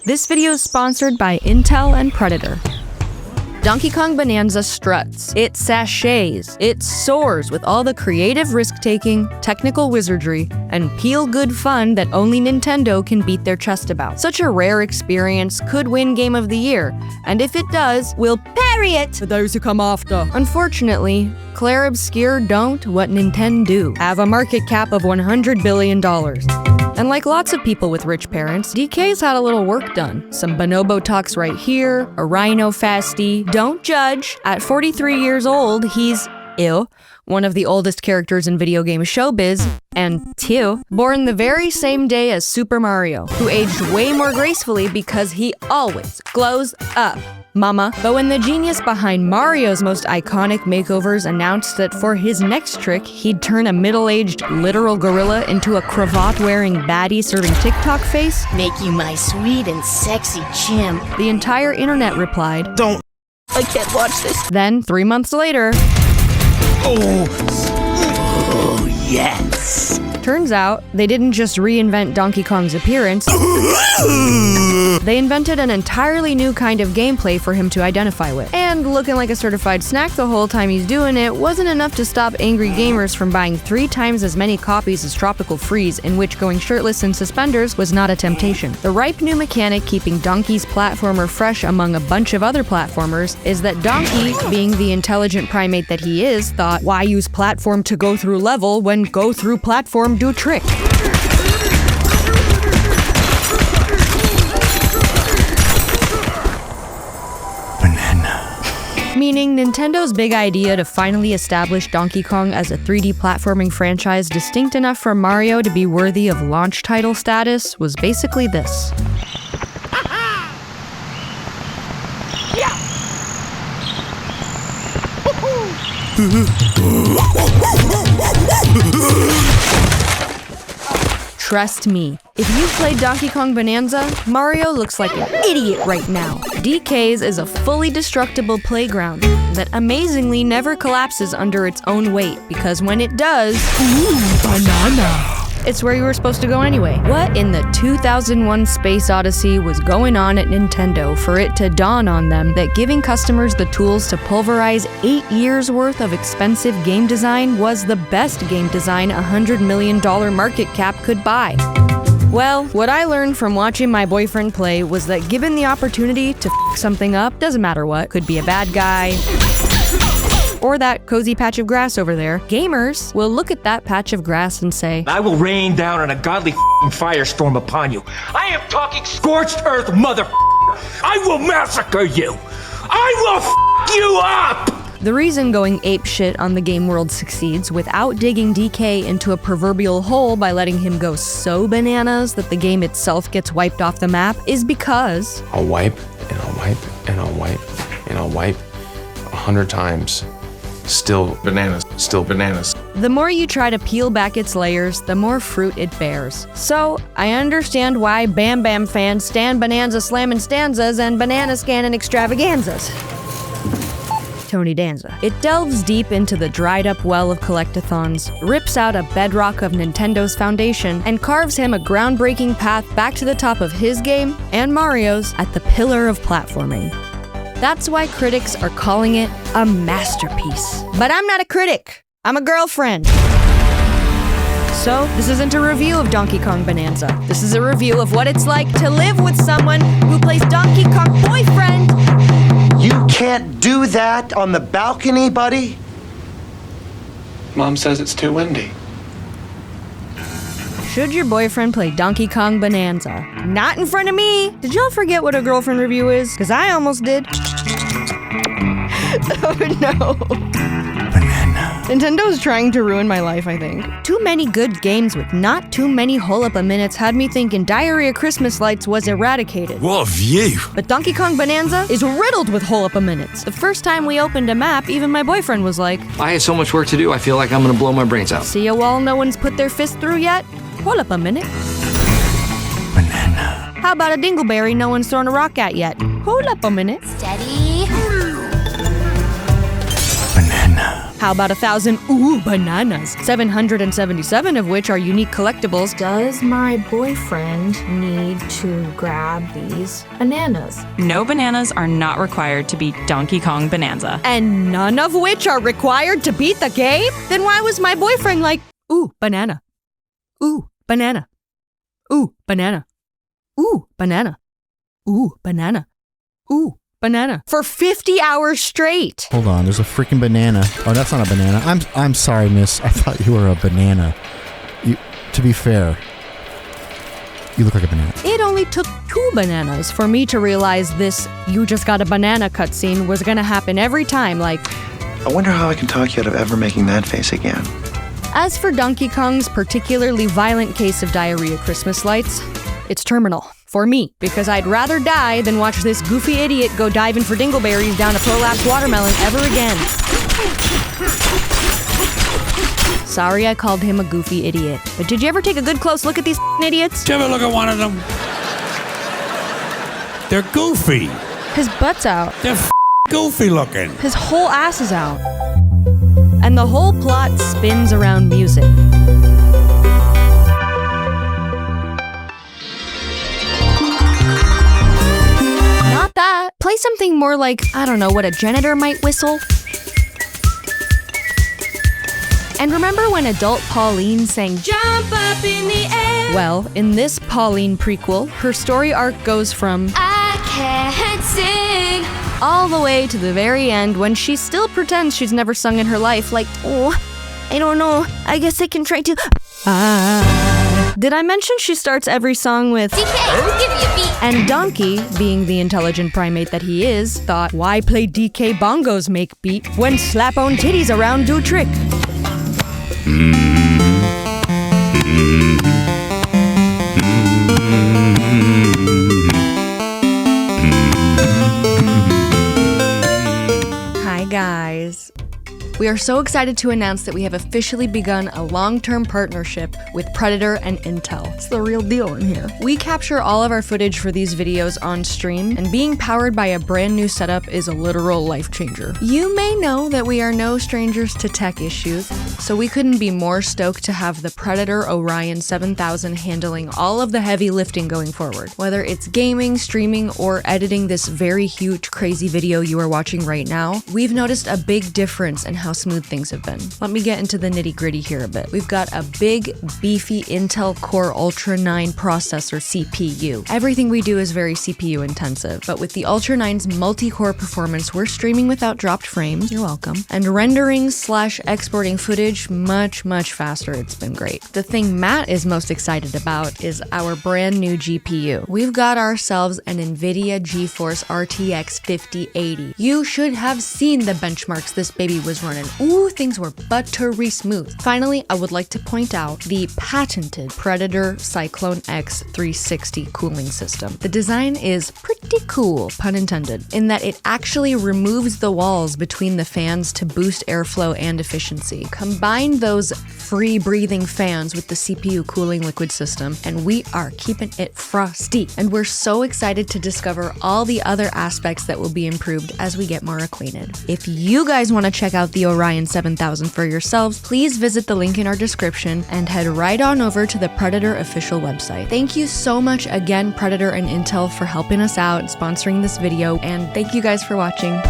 This video is sponsored by Intel and Predator. Donkey Kong Bonanza struts, it sachets, it soars with all the creative risk-taking, technical wizardry, and peel-good fun that only Nintendo can beat their chest about. Such a rare experience could win Game of the Year, and if it does, we'll parry it to those who come after. Unfortunately, Claire Obscure don't what Nintendo do, have a market cap of $100 billion. And like lots of people with rich parents, DK's had a little work done. Some bonobo talks right here, a rhinoplasty. Don't judge. At 43 years old, he's one of the oldest characters in video game showbiz, and born the very same day as Super Mario, who aged way more gracefully because he always glows up. Mama. But when the genius behind Mario's most iconic makeovers announced that for his next trick, he'd turn a middle-aged literal gorilla into a cravat-wearing baddie serving TikTok face, "Make you my sweet and sexy chimp," the entire internet replied, "Don't. I can't watch this." Then, 3 months later, Oh, yes. Turns out, they didn't just reinvent Donkey Kong's appearance, they invented an entirely new kind of gameplay for him to identify with. And looking like a certified snack the whole time he's doing it wasn't enough to stop angry gamers from buying 3 times as many copies as Tropical Freeze, in which going shirtless in suspenders was not a temptation. The ripe new mechanic keeping Donkey's platformer fresh among a bunch of other platformers is that Donkey, being the intelligent primate that he is, thought, why use platform to go through level when go through platform do trick? Meaning, Nintendo's big idea to finally establish Donkey Kong as a 3D platforming franchise distinct enough for Mario to be worthy of launch title status was basically this. Trust me, if you've played Donkey Kong Bonanza, Mario looks like an idiot right now. DK's is a fully destructible playground that amazingly never collapses under its own weight, because when it does, banana, it's where you were supposed to go anyway. What in the 2001 Space Odyssey was going on at Nintendo for it to dawn on them that giving customers the tools to pulverize 8 years worth of expensive game design was the best game design a $100 million market cap could buy? Well, what I learned from watching my boyfriend play was that given the opportunity to f something up, doesn't matter what, could be a bad guy, or that cozy patch of grass over there, gamers will look at that patch of grass and say, I will rain down on a godly firestorm upon you. I am talking scorched earth, mother. I will massacre you. I will you up. The reason going apeshit on the game world succeeds without digging DK into a proverbial hole by letting him go so bananas that the game itself gets wiped off the map is because I'll wipe, and I'll wipe, and I'll wipe, and I'll wipe 100 times. Still bananas, still bananas. The more you try to peel back its layers, the more fruit it bears. So, I understand why Bam Bam fans stand Bonanza slamming stanzas and banana scanning extravaganzas. Tony Danza. It delves deep into the dried-up well of collectathons, rips out a bedrock of Nintendo's foundation, and carves him a groundbreaking path back to the top of his game, and Mario's, at the pillar of platforming. That's why critics are calling it a masterpiece. But I'm not a critic. I'm a girlfriend. So, this isn't a review of Donkey Kong Bonanza. This is a review of what it's like to live with someone who plays Donkey Kong boyfriend. You can't do that on the balcony, buddy. Mom says it's too windy. Should your boyfriend play Donkey Kong Bonanza? Not in front of me! Did y'all forget what a girlfriend review is? Because I almost did. Oh no. Banana. Nintendo's trying to ruin my life, I think. Too many good games with not too many hole-up-a-minutes had me thinking Diarrhea Christmas Lights was eradicated. What a view. But Donkey Kong Bonanza is riddled with hole-up-a-minutes. The first time we opened a map, even my boyfriend was like, I had so much work to do, I feel like I'm gonna blow my brains out. see a wall no one's put their fist through yet? Hold up a minute. Banana. How about a dingleberry no one's thrown a rock at yet? Hold up a minute. Steady. Banana. How about 1,000 bananas, 777 of which are unique collectibles? Does my boyfriend need to grab these bananas? No bananas are not required to beat Donkey Kong Bonanza. And none of which are required to beat the game? Then why was my boyfriend like, ooh, banana. Ooh, banana. Ooh, banana. Ooh, banana. Ooh, banana. Ooh, banana. For 50 hours straight. Hold on, there's a freaking banana. Oh, that's not a banana. I'm sorry, miss. I thought you were a banana. To be fair, you look like a banana. It only took 2 bananas for me to realize this "you just got a banana" cutscene was gonna happen every time, like... I wonder how I can talk you out of ever making that face again. As for Donkey Kong's particularly violent case of diarrhea Christmas lights, it's terminal. For me, because I'd rather die than watch this goofy idiot go diving for dingleberries down a prolapsed watermelon ever again. Sorry I called him a goofy idiot, but did you ever take a good close look at these idiots? Did you ever look at one of them? They're goofy. His butt's out. They're goofy looking. His whole ass is out. And the whole plot spins around music. Not that. Play something more like, I don't know, what a janitor might whistle. And remember when adult Pauline sang "Jump Up in the Air"? Well, in this Pauline prequel, her story arc goes from "I can't sing" all the way to the very end when she still pretends she's never sung in her life, like, oh, I don't know, I guess I can try to... Did I mention she starts every song with DK, give me a beat? And Donkey, being the intelligent primate that he is, thought, why play DK bongos make beat when slap-on titties around do trick? Hi guys. We are so excited to announce that we have officially begun a long-term partnership with Predator and Intel. It's the real deal in here. We capture all of our footage for these videos on stream, and being powered by a brand new setup is a literal life changer. You may know that we are no strangers to tech issues, so we couldn't be more stoked to have the Predator Orion 7000 handling all of the heavy lifting going forward. Whether it's gaming, streaming, or editing this very huge, crazy video you are watching right now, we've noticed a big difference in how smooth things have been. Let me get into the nitty-gritty here a bit. We've got a big, beefy Intel Core Ultra 9 processor CPU. Everything we do is very CPU intensive, but with the Ultra 9's multi-core performance, we're streaming without dropped frames, you're welcome, and rendering/exporting footage much faster. It's been great. The thing Matt is most excited about is our brand new GPU. We've got ourselves an NVIDIA GeForce RTX 5080. You should have seen the benchmarks this baby was running. Ooh, things were buttery smooth. Finally, I would like to point out the patented Predator Cyclone X 360 cooling system. The design is pretty cool, pun intended, in that it actually removes the walls between the fans to boost airflow and efficiency. Combine those free-breathing fans with the CPU cooling liquid system, and we are keeping it frosty. And we're so excited to discover all the other aspects that will be improved as we get more acquainted. If you guys want to check out the Orion 7000 for yourselves, please visit the link in our description and head right on over to the Predator official website. Thank you so much again, Predator and Intel, for helping us out and sponsoring this video, and thank you guys for watching.